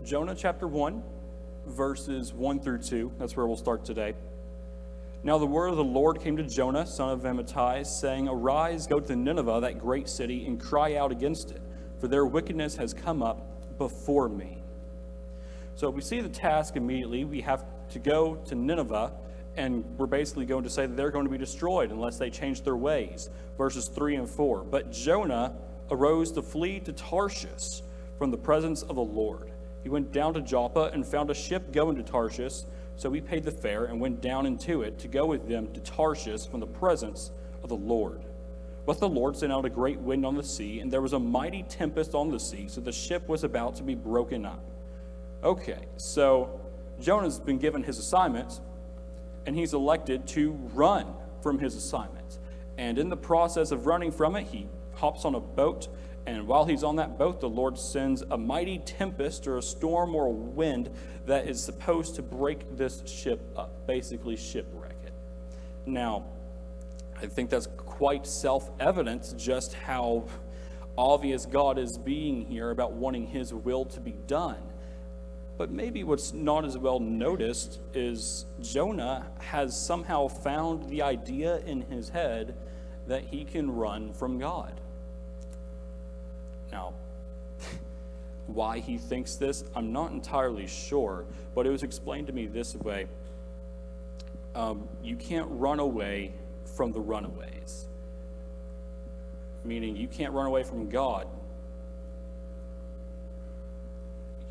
Jonah chapter 1, verses 1 through 2. That's where we'll start today. Now the word of the Lord came to Jonah, son of Amittai, saying, Arise, go to Nineveh, that great city, and cry out against it, for their wickedness has come up before me. So we see the task immediately. We have to go to Nineveh, and we're basically going to say that they're going to be destroyed unless they change their ways. Verses 3 and 4. But Jonah arose to flee to Tarshish from the presence of the Lord. He went down to Joppa and found a ship going to Tarshish. So he paid the fare and went down into it to go with them to Tarshish from the presence of the Lord. But the Lord sent out a great wind on the sea, and there was a mighty tempest on the sea, so the ship was about to be broken up. Okay, so Jonah's been given his assignment, and he's elected to run from his assignment. And in the process of running from it, he hops on a boat, and while he's on that boat, the Lord sends a mighty tempest or a storm or a wind that is supposed to break this ship up, basically shipwreck it. Now, I think that's quite self-evident just how obvious God is being here about wanting his will to be done. But maybe what's not as well noticed is Jonah has somehow found the idea in his head that he can run from God. Now, why he thinks this, I'm not entirely sure, but it was explained to me this way. You can't run away from the runaways. Meaning you can't run away from God.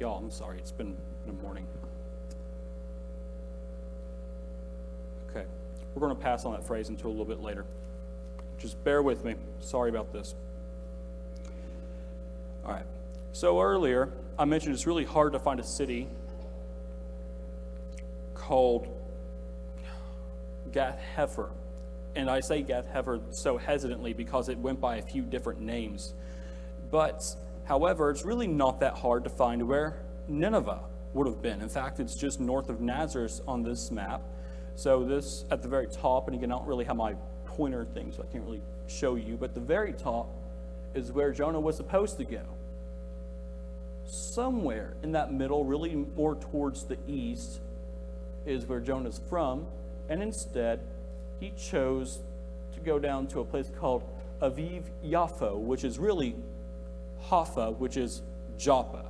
Y'all, I'm sorry, it's been a morning. Okay, we're going to pass on that phrase until a little bit later. Just bear with me. Sorry about this. All right, so earlier I mentioned it's really hard to find a city called Gath-Hepher. And I say Gath-Hepher so hesitantly because it went by a few different names. But, however, it's really not that hard to find where Nineveh would have been. In fact, it's just north of Nazareth on this map. So this, at the very top, and again, I don't really have my pointer thing, so I can't really show you, but the very top is where Jonah was supposed to go. Somewhere in that middle, really more towards the east, is where Jonah's from, and instead, he chose to go down to a place called Aviv Yaffo, which is really Haifa, which is Joppa.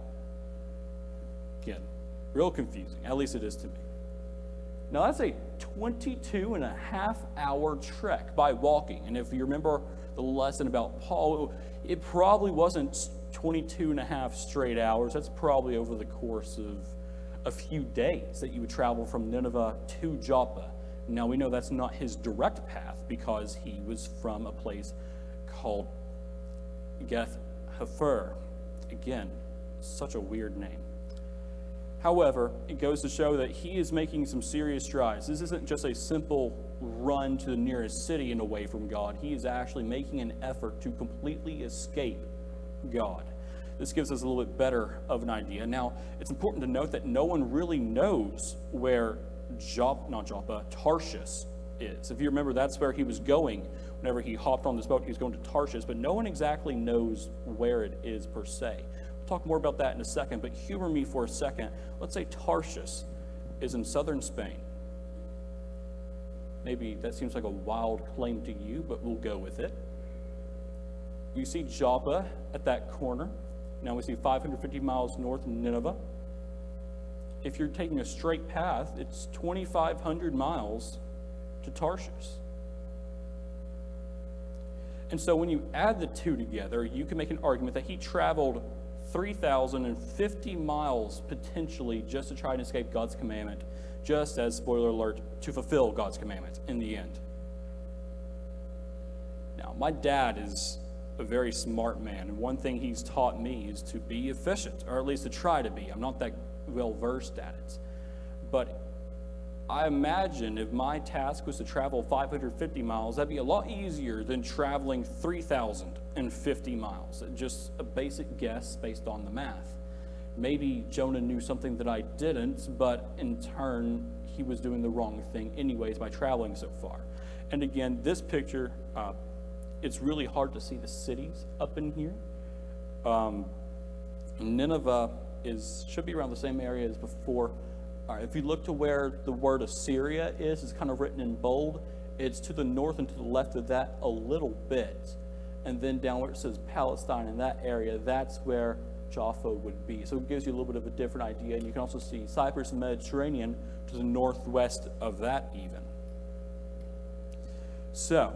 Again, real confusing, at least it is to me. Now that's a 22.5-hour trek by walking, and if you remember the lesson about Paul, it probably wasn't 22.5 straight hours. That's probably over the course of a few days that you would travel from Nineveh to Joppa. Now we know that's not his direct path because he was from a place called Gath-Hepher. Again, such a weird name. However, it goes to show that he is making some serious strides. This isn't just a simple run to the nearest city and away from God. He is actually making an effort to completely escape God. This gives us a little bit better of an idea. Now, it's important to note that no one really knows where Tarshish is. If you remember, that's where he was going whenever he hopped on this boat. He was going to Tarshish, but no one exactly knows where it is per se. We'll talk more about that in a second, but humor me for a second. Let's say Tarshish is in southern Spain. Maybe that seems like a wild claim to you, but we'll go with it. You see Joppa at that corner. Now we see 550 miles north of Nineveh. If you're taking a straight path, it's 2,500 miles to Tarshish. And so when you add the two together, you can make an argument that he traveled 3,050 miles potentially just to try and escape God's commandment, just as, spoiler alert, to fulfill God's commandment in the end. Now, my dad is a very smart man, and one thing he's taught me is to be efficient, or at least to try to be. I'm not that well versed at it. But I imagine if my task was to travel 550 miles, that'd be a lot easier than traveling 3,050 miles. Just a basic guess based on the math. Maybe Jonah knew something that I didn't, but in turn, he was doing the wrong thing anyways by traveling so far. And again, this picture, it's really hard to see the cities up in here. Nineveh should be around the same area as before. All right, if you look to where the word Assyria is, it's kind of written in bold. It's to the north and to the left of that a little bit. And then down where it says Palestine in that area, that's where Jaffa would be. So it gives you a little bit of a different idea. And you can also see Cyprus and Mediterranean to the northwest of that even. So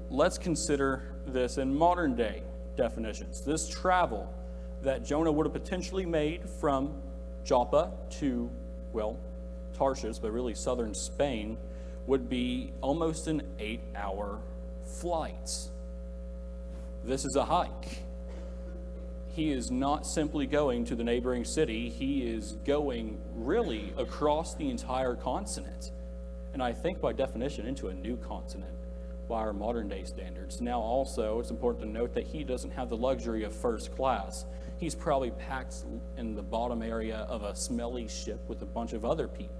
let's consider this in modern day definitions. This travel that Jonah would have potentially made from Joppa to, well, Tarshish, but really southern Spain, would be almost an 8-hour flight. This is a hike. He is not simply going to the neighboring city. He is going really across the entire continent. And I think by definition into a new continent by our modern day standards. Now also, it's important to note that he doesn't have the luxury of first class. He's probably packed in the bottom area of a smelly ship with a bunch of other people.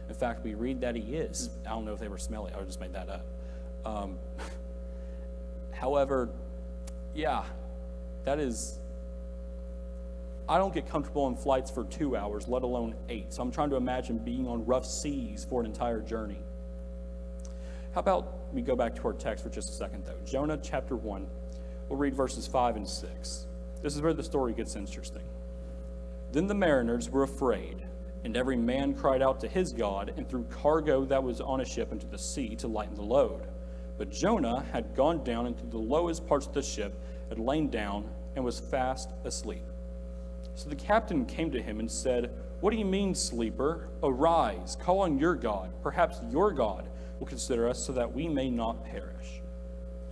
In fact, we read that he is. I don't know if they were smelly. I just made that up. However, yeah, that is... I don't get comfortable in flights for 2 hours, let alone 8. So I'm trying to imagine being on rough seas for an entire journey. How about we go back to our text for just a second, though. Jonah chapter 1. We'll read verses 5 and 6. This is where the story gets interesting. Then the mariners were afraid, and every man cried out to his God, and threw cargo that was on a ship into the sea to lighten the load. But Jonah had gone down into the lowest parts of the ship, had lain down, and was fast asleep. So the captain came to him and said, "What do you mean, sleeper? Arise, call on your God. Perhaps your God will consider us so that we may not perish."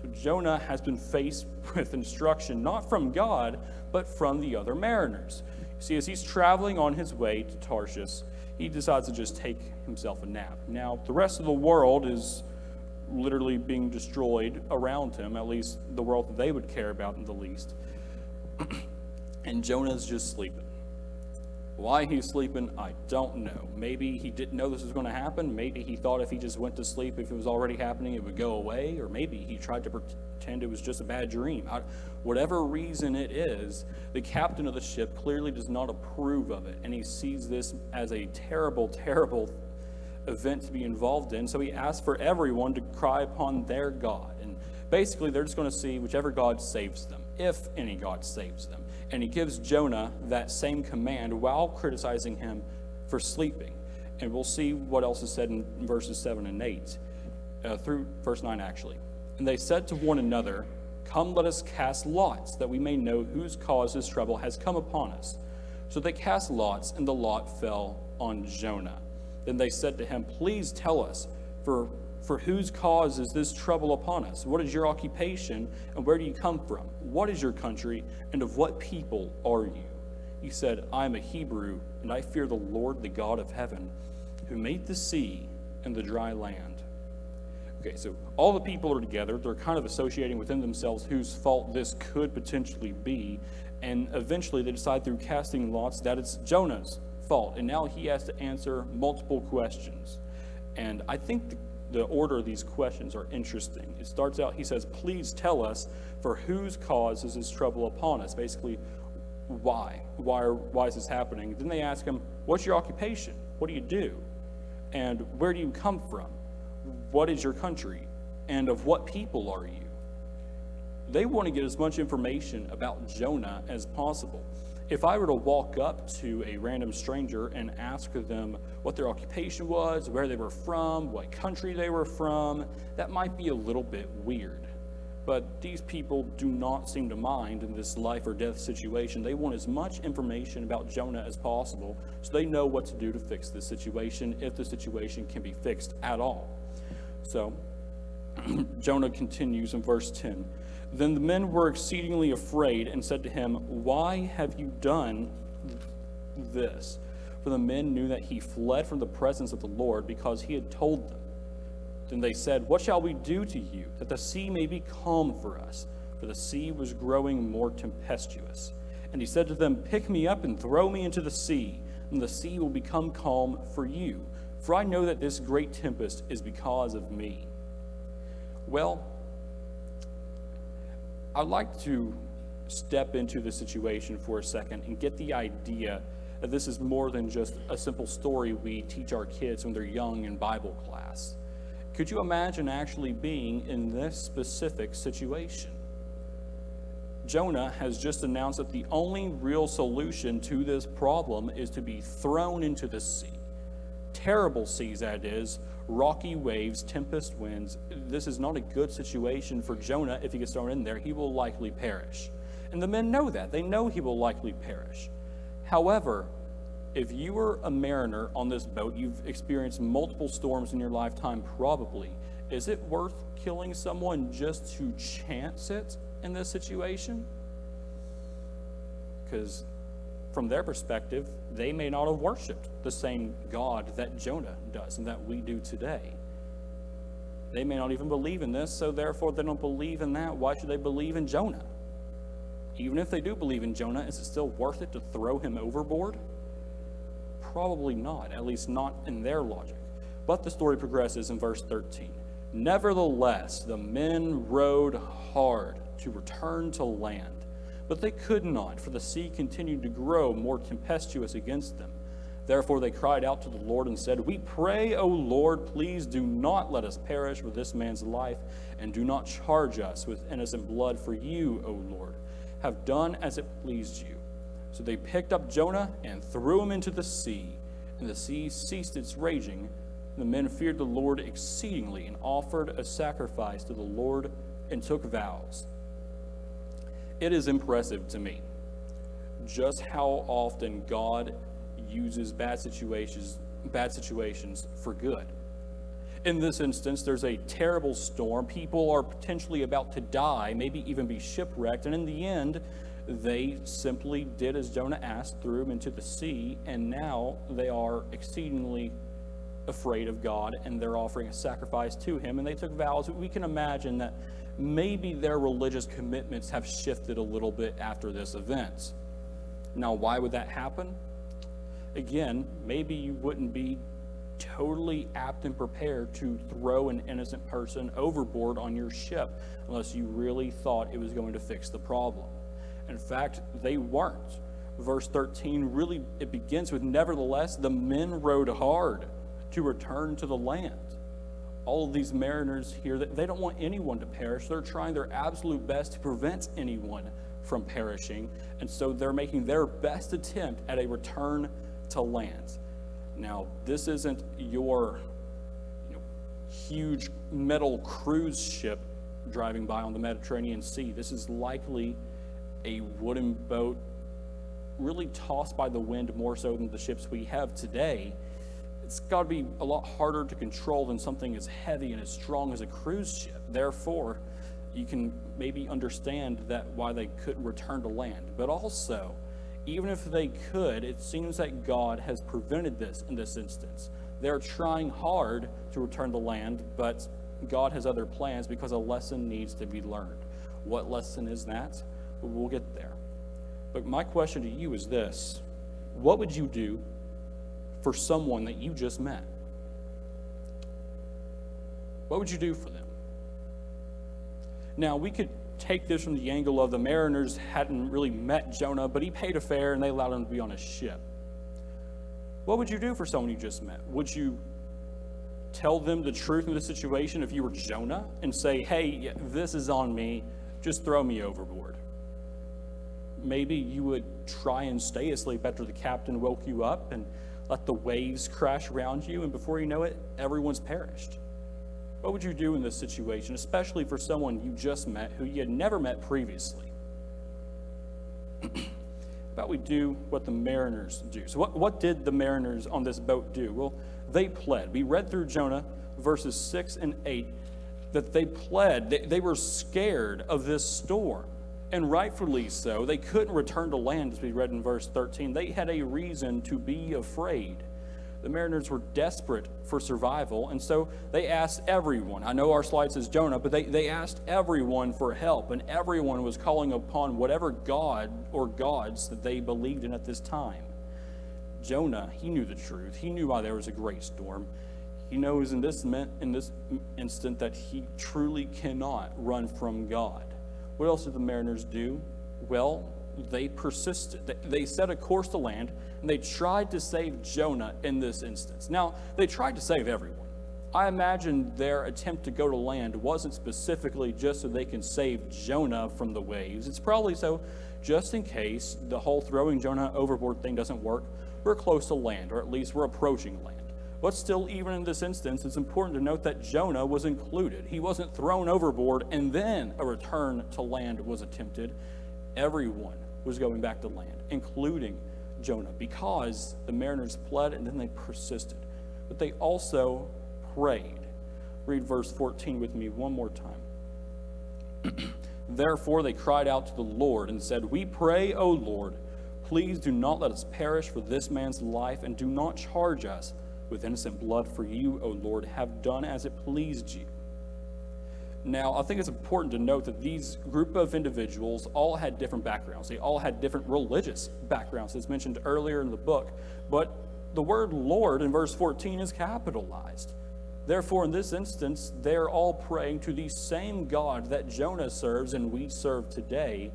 So Jonah has been faced with instruction not from God, but from the other mariners. You see, as he's traveling on his way to Tarshish, he decides to just take himself a nap. Now, the rest of the world is literally being destroyed around him, at least the world that they would care about in the least. And Jonah's just sleeping. Why he's sleeping, I don't know. Maybe he didn't know this was going to happen. Maybe he thought if he just went to sleep, if it was already happening, it would go away. Or maybe he tried to pretend it was just a bad dream. Whatever reason it is, the captain of the ship clearly does not approve of it. And he sees this as a terrible, terrible event to be involved in. So he asks for everyone to cry upon their God. And basically, they're just going to see whichever God saves them, if any God saves them. And he gives Jonah that same command while criticizing him for sleeping. And we'll see what else is said in verses 7 and 8, through verse 9 actually. And they said to one another, "Come, let us cast lots, that we may know whose cause this trouble has come upon us." So they cast lots, and the lot fell on Jonah. Then they said to him, "Please tell us, for whose cause is this trouble upon us? What is your occupation, and where do you come from? What is your country, and of what people are you?" He said, "I am a Hebrew, and I fear the Lord, the God of heaven, who made the sea and the dry land." Okay, so all the people are together. They're kind of associating within themselves whose fault this could potentially be. And eventually they decide through casting lots that it's Jonah's fault. And now he has to answer multiple questions. And I think the order of these questions are interesting. It starts out, he says, "Please tell us, for whose cause is this trouble upon us?" Basically, why? Why is this happening? Then they ask him, "What's your occupation? What do you do? And where do you come from? What is your country? And of what people are you?" They want to get as much information about Jonah as possible. If I were to walk up to a random stranger and ask them what their occupation was, where they were from, what country they were from, that might be a little bit weird. But these people do not seem to mind in this life or death situation. They want as much information about Jonah as possible so they know what to do to fix this situation, if the situation can be fixed at all. So Jonah continues in verse 10. Then the men were exceedingly afraid and said to him, "Why have you done this?" For the men knew that he fled from the presence of the Lord because he had told them. Then they said, "What shall we do to you, that the sea may be calm for us?" For the sea was growing more tempestuous. And he said to them, "Pick me up and throw me into the sea, and the sea will become calm for you. For I know that this great tempest is because of me." Well, I'd like to step into the situation for a second and get the idea that this is more than just a simple story we teach our kids when they're young in Bible class. Could you imagine actually being in this specific situation? Jonah has just announced that the only real solution to this problem is to be thrown into the sea. Terrible seas, that is, rocky waves, tempest winds. This is not a good situation for Jonah. If he gets thrown in there, he will likely perish. And the men know that. They know he will likely perish. However, if you were a mariner on this boat, you've experienced multiple storms in your lifetime probably. Is it worth killing someone just to chance it in this situation? Because from their perspective, they may not have worshipped the same God that Jonah does and that we do today. They may not even believe in this, so therefore they don't believe in that. Why should they believe in Jonah? Even if they do believe in Jonah, is it still worth it to throw him overboard? Probably not, at least not in their logic. But the story progresses in verse 13. Nevertheless, the men rowed hard to return to land, but they could not, for the sea continued to grow more tempestuous against them. Therefore they cried out to the Lord and said, "We pray, O Lord, please do not let us perish with this man's life, and do not charge us with innocent blood, for you, O Lord, have done as it pleased you." So they picked up Jonah and threw him into the sea, and the sea ceased its raging. The men feared the Lord exceedingly and offered a sacrifice to the Lord and took vows. It is impressive to me just how often God uses bad situations for good. In this instance, there's a terrible storm. People are potentially about to die, maybe even be shipwrecked, and in the end, they simply did as Jonah asked, threw him into the sea, and now they are exceedingly afraid of God, and they're offering a sacrifice to him, and they took vows. We can imagine that maybe their religious commitments have shifted a little bit after this event. Now, why would that happen? Again, maybe you wouldn't be totally apt and prepared to throw an innocent person overboard on your ship unless you really thought it was going to fix the problem. In fact, they weren't. Verse 13 really, it begins with, nevertheless, the men rowed hard to return to the land. All of these mariners here, they don't want anyone to perish. They're trying their absolute best to prevent anyone from perishing. And so they're making their best attempt at a return to land. Now, this isn't your huge metal cruise ship driving by on the Mediterranean Sea. This is likely a wooden boat, really tossed by the wind more so than the ships we have today. It's got to be a lot harder to control than something as heavy and as strong as a cruise ship. Therefore, you can maybe understand that why they couldn't return to land. But also, even if they could, it seems that God has prevented this in this instance. They're trying hard to return to land, but God has other plans because a lesson needs to be learned. What lesson is that? We'll get there. But my question to you is this: what would you do for someone that you just met? What would you do for them? Now, we could take this from the angle of the mariners hadn't really met Jonah, but he paid a fare and they allowed him to be on a ship. What would you do for someone you just met? Would you tell them the truth of the situation if you were Jonah and say, "Hey, this is on me, just throw me overboard"? Maybe you would try and stay asleep after the captain woke you up and let the waves crash around you, and before you know it, everyone's perished. What would you do in this situation, especially for someone you just met who you had never met previously? How about we do what the mariners do? So what did the mariners on this boat do? Well, they pled. We read through Jonah, verses 6 and 8, that they pled. They were scared of this storm, and rightfully so. They couldn't return to land, as we read in verse 13. They had a reason to be afraid. The mariners were desperate for survival, and so they asked everyone. I know our slide says Jonah, but they asked everyone for help, and everyone was calling upon whatever god or gods that they believed in at this time. Jonah, he knew the truth. He knew why there was a great storm. He knows in this instant that he truly cannot run from God. What else did the mariners do? Well, they persisted. They set a course to land, and they tried to save Jonah in this instance. Now, they tried to save everyone. I imagine their attempt to go to land wasn't specifically just so they can save Jonah from the waves. It's probably so just in case the whole throwing Jonah overboard thing doesn't work, we're close to land, or at least we're approaching land. But still, even in this instance, it's important to note that Jonah was included. He wasn't thrown overboard and then a return to land was attempted. Everyone was going back to land, including Jonah, because the mariners pled and then they persisted. But they also prayed. Read verse 14 with me one more time. Therefore they cried out to the Lord and said, "We pray, O Lord, please do not let us perish for this man's life, and do not charge us with innocent blood, for you, O Lord, have done as it pleased you." Now, I think it's important to note that these group of individuals all had different backgrounds. They all had different religious backgrounds, as mentioned earlier in the book. But the word Lord in verse 14 is capitalized. Therefore, in this instance, they're all praying to the same God that Jonah serves and we serve today.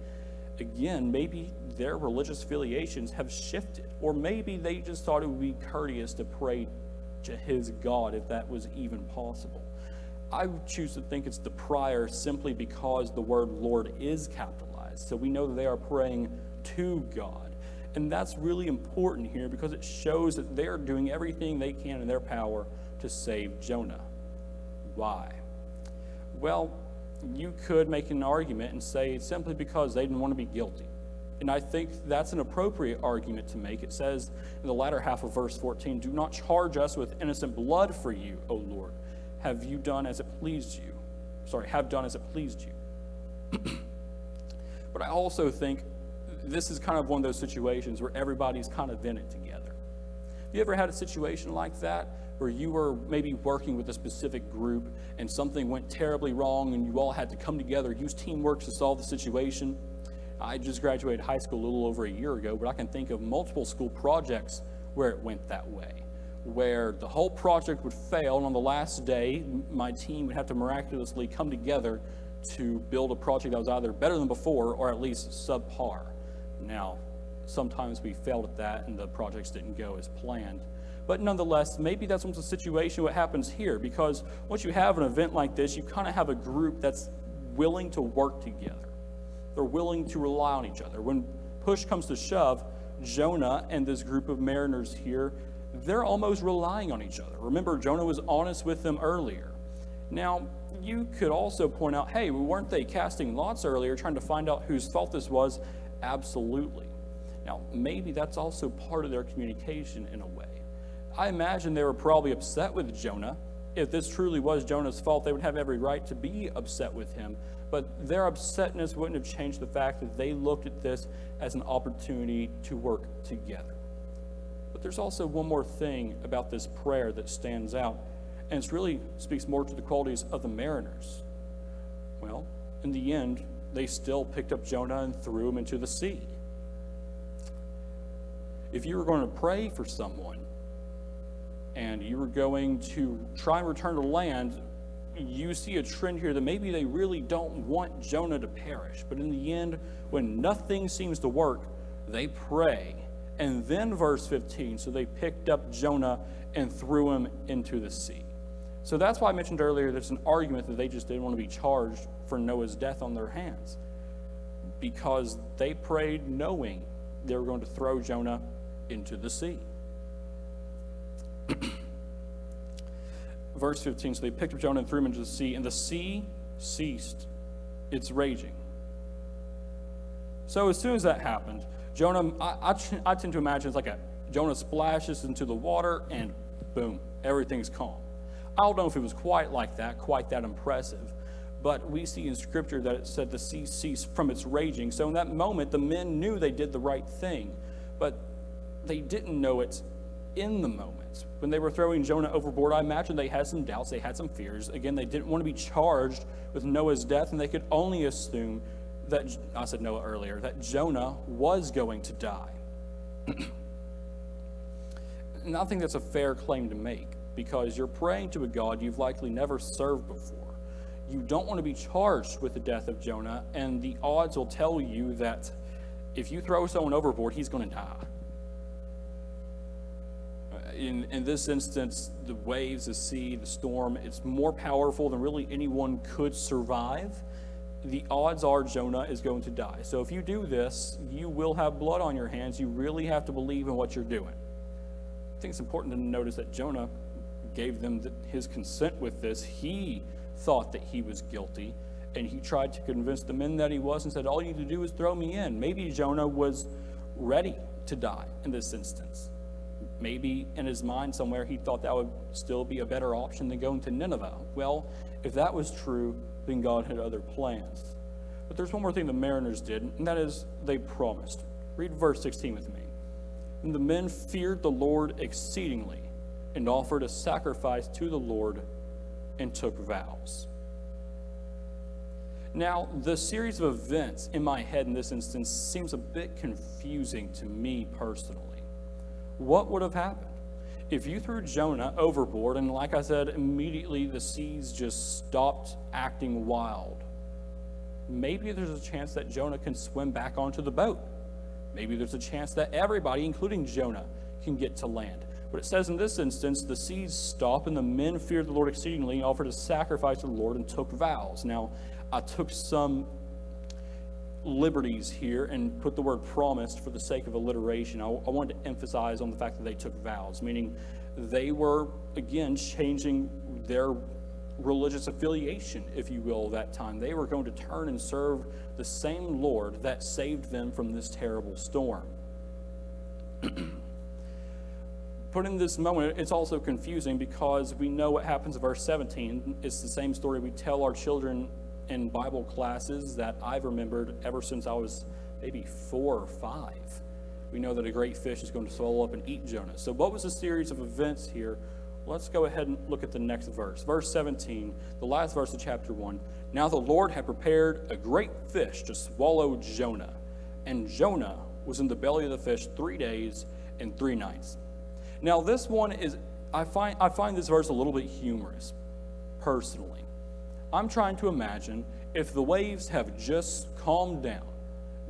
Again, maybe their religious affiliations have shifted, or maybe they just thought it would be courteous to pray to his God if that was even possible. I would choose to think it's the prior simply because the word Lord is capitalized. So we know that they are praying to God. And that's really important here because it shows that they're doing everything they can in their power to save Jonah. Why? Well, you could make an argument and say it's simply because they didn't want to be guilty. And I think that's an appropriate argument to make. It says in the latter half of verse 14, "Do not charge us with innocent blood for you, O Lord. Have done as it pleased you." But I also think this is kind of one of those situations where everybody's kind of in it together. Have you ever had a situation like that where you were maybe working with a specific group and something went terribly wrong and you all had to come together, use teamwork to solve the situation? I just graduated high school a little over a year ago, but I can think of multiple school projects where it went that way, where the whole project would fail, and on the last day, my team would have to miraculously come together to build a project that was either better than before or at least subpar. Now, sometimes we failed at that and the projects didn't go as planned. But nonetheless, maybe that's what's the situation, what happens here, because once you have an event like this, you kind of have a group that's willing to work together. They're willing to rely on each other. When push comes to shove, Jonah and this group of mariners here, they're almost relying on each other. Remember, Jonah was honest with them earlier. Now, you could also point out, hey, weren't they casting lots earlier, trying to find out whose fault this was? Absolutely. Now, maybe that's also part of their communication in a way. I imagine they were probably upset with Jonah. If this truly was Jonah's fault, they would have every right to be upset with him. But their upsetness wouldn't have changed the fact that they looked at this as an opportunity to work together. But there's also one more thing about this prayer that stands out, and it really speaks more to the qualities of the mariners. Well, in the end, they still picked up Jonah and threw him into the sea. If you were going to pray for someone and you were going to try and return to land, you see a trend here that maybe they really don't want Jonah to perish. But in the end, when nothing seems to work, they pray. And then verse 15, so they picked up Jonah and threw him into the sea. So that's why I mentioned earlier there's an argument that they just didn't want to be charged for Noah's death on their hands, because they prayed knowing they were going to throw Jonah into the sea. Verse 15, so they picked up Jonah and threw him into the sea, and the sea ceased its raging. So as soon as that happened, Jonah, I tend to imagine it's like Jonah splashes into the water and boom, everything's calm. I don't know if it was quite like that, quite that impressive, but we see in Scripture that it said the sea ceased from its raging. So in that moment, the men knew they did the right thing, but they didn't know it in the moment. When they were throwing Jonah overboard, I imagine they had some doubts, they had some fears. Again, they didn't want to be charged with Noah's death, and they could only assume that, I said Noah earlier, that Jonah was going to die. And I think that's a fair claim to make, because you're praying to a God you've likely never served before. You don't want to be charged with the death of Jonah, and the odds will tell you that if you throw someone overboard, he's going to die. In this instance, the waves, the sea, the storm, it's more powerful than really anyone could survive. The odds are Jonah is going to die. So if you do this, you will have blood on your hands. You really have to believe in what you're doing. I think it's important to notice that Jonah gave them his consent with this. He thought that he was guilty, and he tried to convince the men that he was and said, all you need to do is throw me in. Maybe Jonah was ready to die in this instance. Maybe in his mind somewhere he thought that would still be a better option than going to Nineveh. Well, if that was true, then God had other plans. But there's one more thing the mariners did, and that is they promised. Read verse 16 with me. And the men feared the Lord exceedingly and offered a sacrifice to the Lord and took vows. Now, the series of events in my head in this instance seems a bit confusing to me personally. What would have happened if you threw Jonah overboard and, like I said, immediately the seas just stopped acting wild? Maybe there's a chance that Jonah can swim back onto the boat. Maybe there's a chance that everybody, including Jonah, can get to land. But it says in this instance, the seas stopped and the men feared the Lord exceedingly and offered a sacrifice to the Lord and took vows. Now, I took some liberties here and put the word promised for the sake of alliteration. I wanted to emphasize on the fact that they took vows, meaning they were, again, changing their religious affiliation, if you will, that time. They were going to turn and serve the same Lord that saved them from this terrible storm. But in this moment, it's also confusing because we know what happens in verse 17. It's the same story we tell our children in Bible classes that I've remembered ever since I was maybe 4 or 5. We know that a great fish is going to swallow up and eat Jonah. So what was the series of events here? Let's go ahead and look at the next verse. Verse 17, the last verse of chapter 1. Now the Lord had prepared a great fish to swallow Jonah. And Jonah was in the belly of the fish 3 days and 3 nights. Now this one is, I find this verse a little bit humorous, personally. I'm trying to imagine if the waves have just calmed down.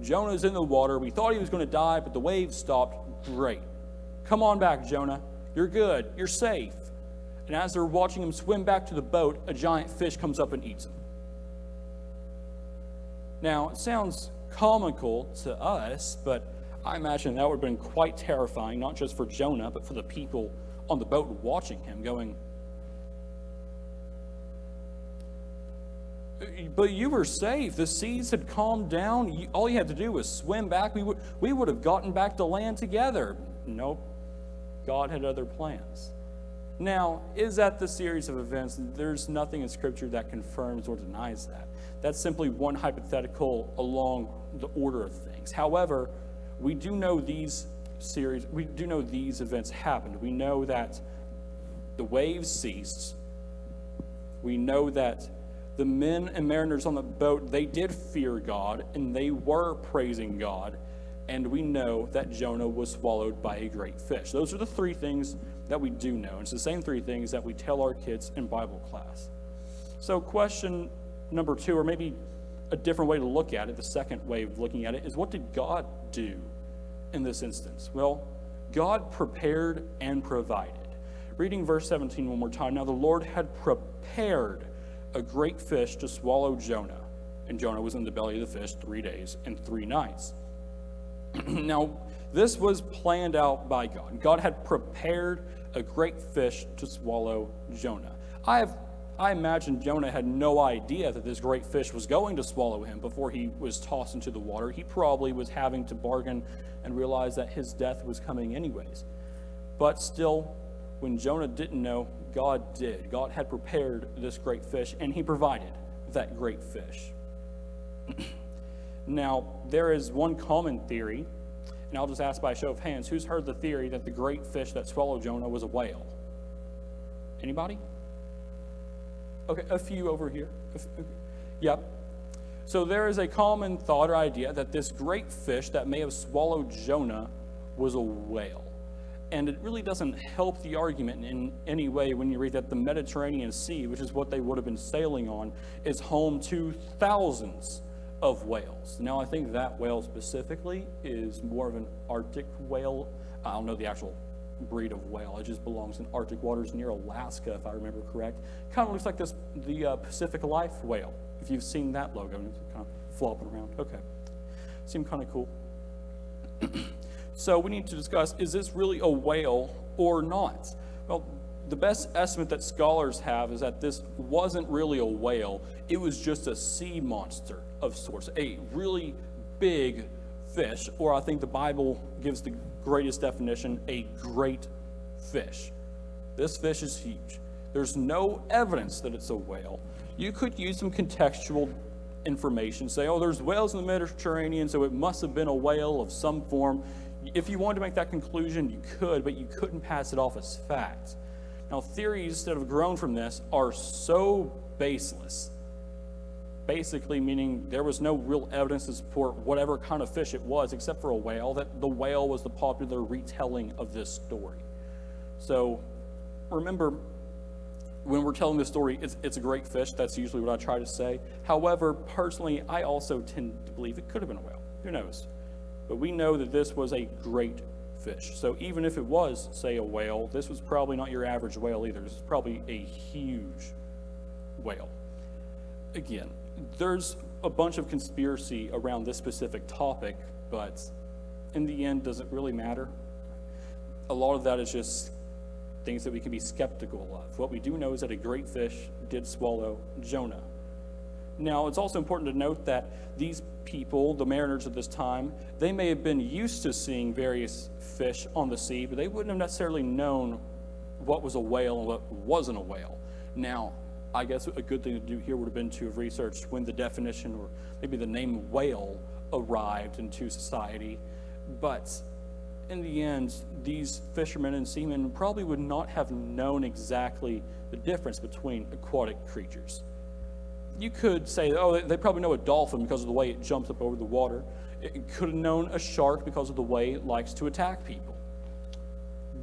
Jonah's in the water. We thought he was going to die, but the waves stopped. Great. Come on back, Jonah. You're good. You're safe. And as they're watching him swim back to the boat, a giant fish comes up and eats him. Now, it sounds comical to us, but I imagine that would have been quite terrifying, not just for Jonah, but for the people on the boat watching him, going, but you were safe. The seas had calmed down. All you had to do was swim back. We would have gotten back to land together. Nope. God had other plans. Now, is that the series of events? There's nothing in Scripture that confirms or denies that. That's simply one hypothetical along the order of things. However, we do know these events happened. We know that the waves ceased. We know that the men and mariners on the boat, they did fear God, and they were praising God. And we know that Jonah was swallowed by a great fish. Those are the 3 things that we do know. It's the same 3 things that we tell our kids in Bible class. So question number 2, or maybe a different way to look at it, the second way of looking at it, is what did God do in this instance? Well, God prepared and provided. Reading verse 17 one more time. Now the Lord had prepared a great fish to swallow Jonah. And Jonah was in the belly of the fish 3 days and 3 nights. Now, this was planned out by God. God had prepared a great fish to swallow Jonah. I imagine Jonah had no idea that this great fish was going to swallow him before he was tossed into the water. He probably was having to bargain and realize that his death was coming anyways. But still, when Jonah didn't know, God did. God had prepared this great fish, and he provided that great fish. Now, there is one common theory, and I'll just ask by a show of hands, who's heard the theory that the great fish that swallowed Jonah was a whale? Anybody? Okay, a few over here. Yep. So there is a common thought or idea that this great fish that may have swallowed Jonah was a whale. And it really doesn't help the argument in any way when you read that the Mediterranean Sea, which is what they would have been sailing on, is home to thousands of whales. Now, I think that whale specifically is more of an Arctic whale. I don't know the actual breed of whale. It just belongs in Arctic waters near Alaska, if I remember correct. Kind of looks like the Pacific Life whale, if you've seen that logo. It's kind of flopping around. Okay. Seemed kind of cool. So we need to discuss, is this really a whale or not? Well, the best estimate that scholars have is that this wasn't really a whale. It was just a sea monster of sorts, a really big fish, or I think the Bible gives the greatest definition, a great fish. This fish is huge. There's no evidence that it's a whale. You could use some contextual information, say, oh, there's whales in the Mediterranean, so it must have been a whale of some form. If you wanted to make that conclusion, you could, but you couldn't pass it off as fact. Now, theories that have grown from this are so baseless, basically meaning there was no real evidence to support whatever kind of fish it was, except for a whale, that the whale was the popular retelling of this story. So remember, when we're telling this story, it's a great fish. That's usually what I try to say. However, personally, I also tend to believe it could have been a whale. Who knows? But we know that this was a great fish. So even if it was, say, a whale, this was probably not your average whale either. This is probably a huge whale. Again, there's a bunch of conspiracy around this specific topic, but in the end, does it really matter? A lot of that is just things that we can be skeptical of. What we do know is that a great fish did swallow Jonah. Now, it's also important to note that these people, the mariners of this time, they may have been used to seeing various fish on the sea, but they wouldn't have necessarily known what was a whale and what wasn't a whale. Now, I guess a good thing to do here would have been to have researched when the definition or maybe the name whale arrived into society. But in the end, these fishermen and seamen probably would not have known exactly the difference between aquatic creatures. You could say, oh, they probably know a dolphin because of the way it jumps up over the water. It could have known a shark because of the way it likes to attack people.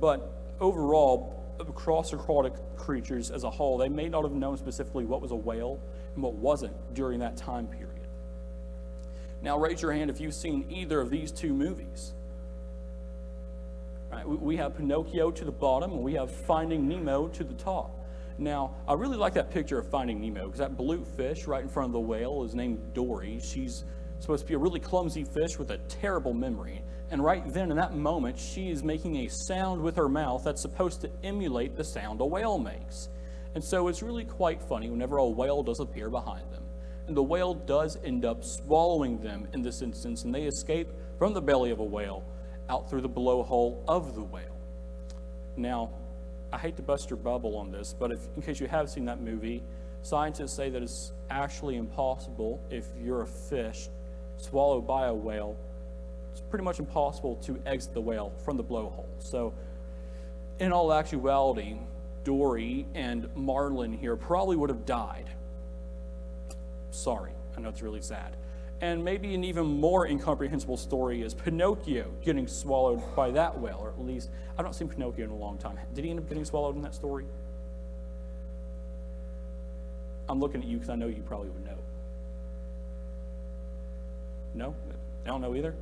But overall, across aquatic creatures as a whole, they may not have known specifically what was a whale and what wasn't during that time period. Now, raise your hand if you've seen either of these two movies. Right, we have Pinocchio to the bottom, and we have Finding Nemo to the top. Now, I really like that picture of Finding Nemo, because that blue fish right in front of the whale is named Dory. She's supposed to be a really clumsy fish with a terrible memory. And right then, in that moment, she is making a sound with her mouth that's supposed to emulate the sound a whale makes. And so it's really quite funny whenever a whale does appear behind them. And the whale does end up swallowing them in this instance, and they escape from the belly of a whale out through the blowhole of the whale. Now, I hate to bust your bubble on this, but in case you have seen that movie, scientists say that it's actually impossible if you're a fish swallowed by a whale. It's pretty much impossible to exit the whale from the blowhole. So, in all actuality, Dory and Marlin here probably would have died. Sorry, I know it's really sad. And maybe an even more incomprehensible story is Pinocchio getting swallowed by that whale, or at least, I don't see Pinocchio in a long time. Did he end up getting swallowed in that story? I'm looking at you because I know you probably would know. No? I don't know either?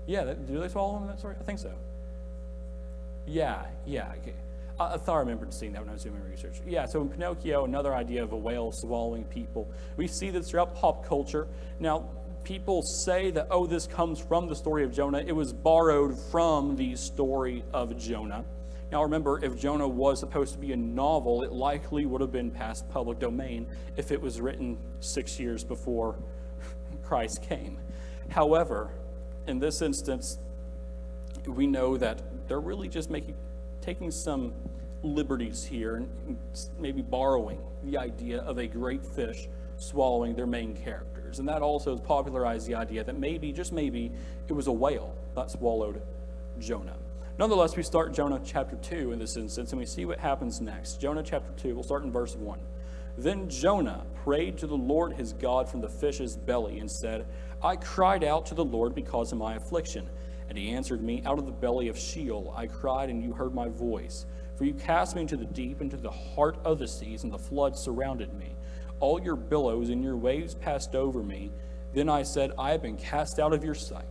Yeah, do they swallow him in that story? I think so. Yeah, okay. I thought I remembered seeing that when I was doing my research. Yeah, so in Pinocchio, another idea of a whale swallowing people. We see this throughout pop culture. Now, people say that, oh, this comes from the story of Jonah. It was borrowed from the story of Jonah. Now, remember, if Jonah was supposed to be a novel, it likely would have been past public domain if it was written 6 years before Christ came. However, in this instance, we know that they're really just taking some liberties here and maybe borrowing the idea of a great fish swallowing their main characters. And that also has popularized the idea that maybe, just maybe, it was a whale that swallowed Jonah. Nonetheless, we start Jonah chapter 2 in this instance, and we see what happens next. Jonah chapter 2, we'll start in verse 1. Then Jonah prayed to the Lord his God from the fish's belly and said, I cried out to the Lord because of my affliction. And he answered me, out of the belly of Sheol I cried, and you heard my voice. For you cast me into the deep, into the heart of the seas, and the flood surrounded me. all your billows and your waves passed over me. Then I said, I have been cast out of your sight.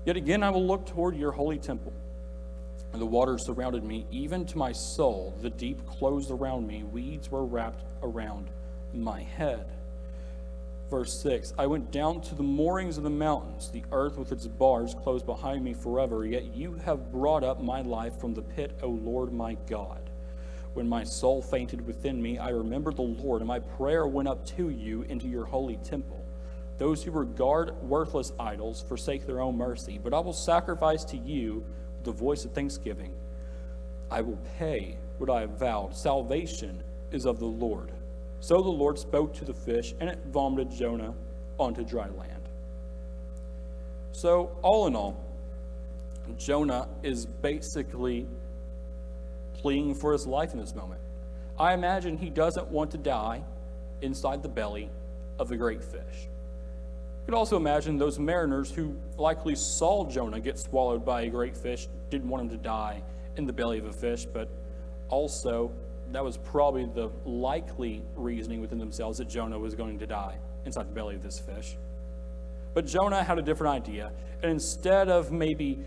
Yet again I will look toward your holy temple. And the waters surrounded me, even to my soul. The deep closed around me. Weeds were wrapped around my head. Verse 6, I went down to the moorings of the mountains. The earth with its bars closed behind me forever. Yet you have brought up my life from the pit, O Lord my God. When my soul fainted within me, I remembered the Lord, and my prayer went up to you into your holy temple. Those who regard worthless idols forsake their own mercy, but I will sacrifice to you the voice of thanksgiving. I will pay what I have vowed. Salvation is of the Lord. So the Lord spoke to the fish, and it vomited Jonah onto dry land. So, all in all, Jonah is basically pleading for his life in this moment. I imagine he doesn't want to die inside the belly of a great fish. You could also imagine those mariners who likely saw Jonah get swallowed by a great fish didn't want him to die in the belly of a fish, but also that was probably the likely reasoning within themselves that Jonah was going to die inside the belly of this fish. But Jonah had a different idea, and instead of maybe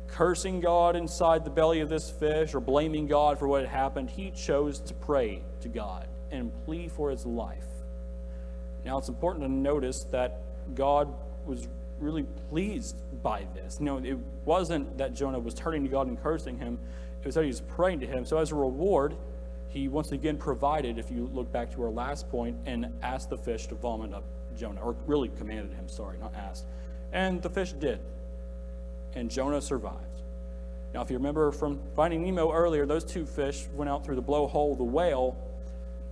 cursing God inside the belly of this fish or blaming God for what had happened, he chose to pray to God and plead for his life. Now it's important to notice that God was really pleased by this. It wasn't that Jonah was turning to God and cursing him. It was that he was praying to him. So as a reward, he once again provided, if you look back to our last point, and asked the fish to vomit up Jonah, or really commanded him, not asked. And the fish did. And Jonah survived. Now, if you remember from Finding Nemo earlier, those two fish went out through the blowhole of the whale.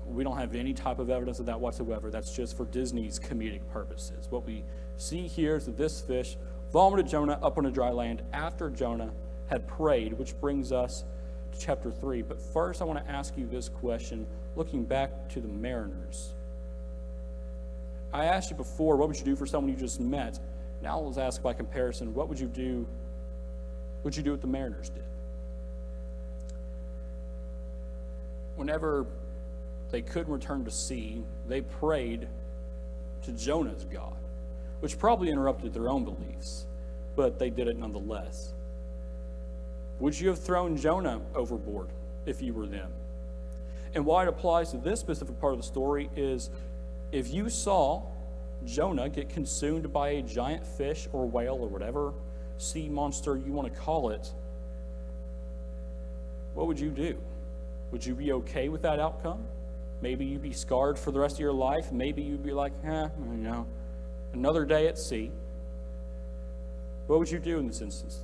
We don't have any type of evidence of that whatsoever. That's just for Disney's comedic purposes. What we see here is that this fish vomited Jonah up on a dry land after Jonah had prayed, which brings us to chapter 3. But first, I want to ask you this question, looking back to the mariners. I asked you before, what would you do for someone you just met? Now let's ask by comparison, what would you do? What the mariners did? Whenever they couldn't return to sea, they prayed to Jonah's God, which probably interrupted their own beliefs, but they did it nonetheless. Would you have thrown Jonah overboard if you were them? And why it applies to this specific part of the story is if you saw Jonah get consumed by a giant fish or whale or whatever sea monster you want to call it, what would you do? Would you be okay with that outcome? Maybe you'd be scarred for the rest of your life. Maybe you'd be like, another day at sea. What would you do in this instance?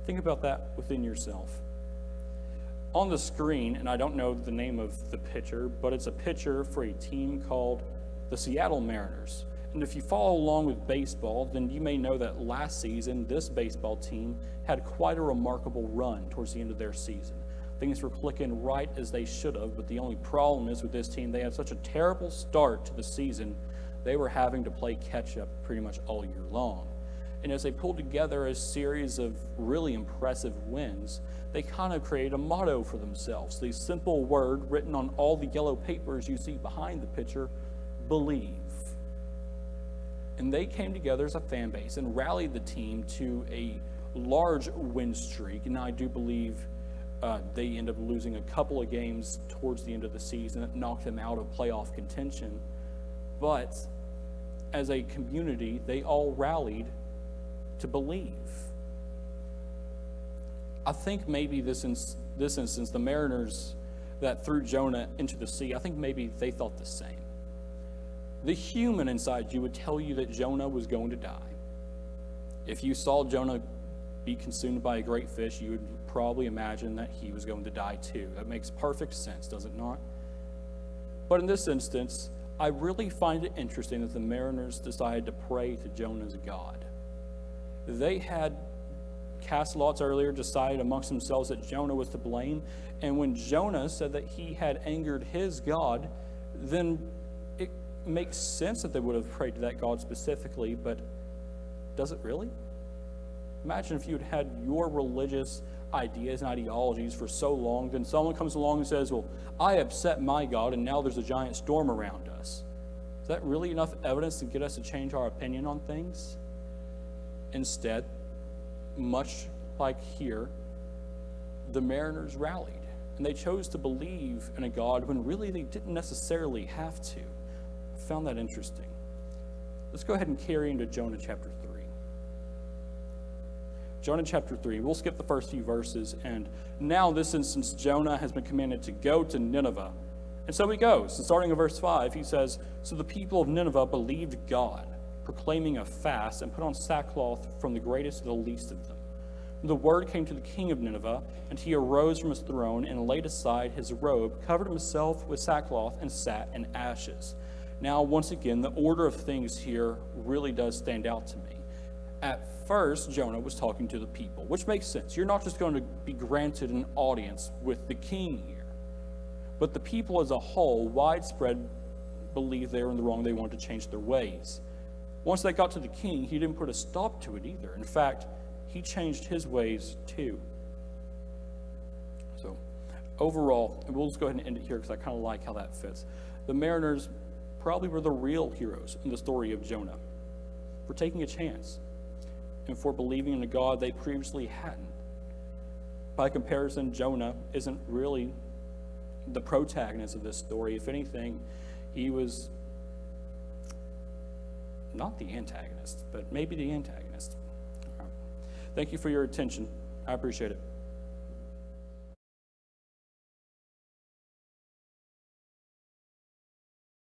Think about that within yourself. On the screen, and I don't know the name of the pitcher, but it's a pitcher for a team called the Seattle Mariners. And if you follow along with baseball, then you may know that last season, this baseball team had quite a remarkable run towards the end of their season. Things were clicking right as they should have, but the only problem is with this team, they had such a terrible start to the season, they were having to play catch-up pretty much all year long. And as they pulled together a series of really impressive wins, they kind of created a motto for themselves. The simple word written on all the yellow papers you see behind the pitcher, believe. And they came together as a fan base and rallied the team to a large win streak. And I do believe they ended up losing a couple of games towards the end of the season that knocked them out of playoff contention. But as a community, they all rallied to believe. I think maybe this instance, the mariners that threw Jonah into the sea, I think maybe they thought the same. The human inside you would tell you that Jonah was going to die. If you saw Jonah be consumed by a great fish, you would probably imagine that he was going to die too. That makes perfect sense, does it not? But in this instance, I really find it interesting that the mariners decided to pray to Jonah's God. They had cast lots earlier, decided amongst themselves that Jonah was to blame, and when Jonah said that he had angered his God, then it makes sense that they would have prayed to that God specifically, but does it really? Imagine if you had had your religious ideas and ideologies for so long, then someone comes along and says, well, I upset my God, and now there's a giant storm around us. Is that really enough evidence to get us to change our opinion on things? Instead, much like here, the mariners rallied, and they chose to believe in a God when really they didn't necessarily have to. I found that interesting. Let's go ahead and carry into Jonah chapter 3. Jonah chapter 3, we'll skip the first few verses, and now in this instance, Jonah has been commanded to go to Nineveh. And so he goes. And starting in verse 5, he says, "So the people of Nineveh believed God, proclaiming a fast, and put on sackcloth from the greatest to the least of them. The word came to the king of Nineveh, and he arose from his throne and laid aside his robe, covered himself with sackcloth, and sat in ashes." Now, once again, the order of things here really does stand out to me. At first, Jonah was talking to the people, which makes sense. You're not just going to be granted an audience with the king here. But the people as a whole, widespread, believed they were in the wrong. They wanted to change their ways. Once they got to the king, he didn't put a stop to it either. In fact, he changed his ways too. So, overall, and we'll just go ahead and end it here because I kind of like how that fits. The mariners probably were the real heroes in the story of Jonah for taking a chance and for believing in a God they previously hadn't. By comparison, Jonah isn't really the protagonist of this story. If anything, he was not the antagonist, but maybe the antagonist. All right. Thank you for your attention. I appreciate it.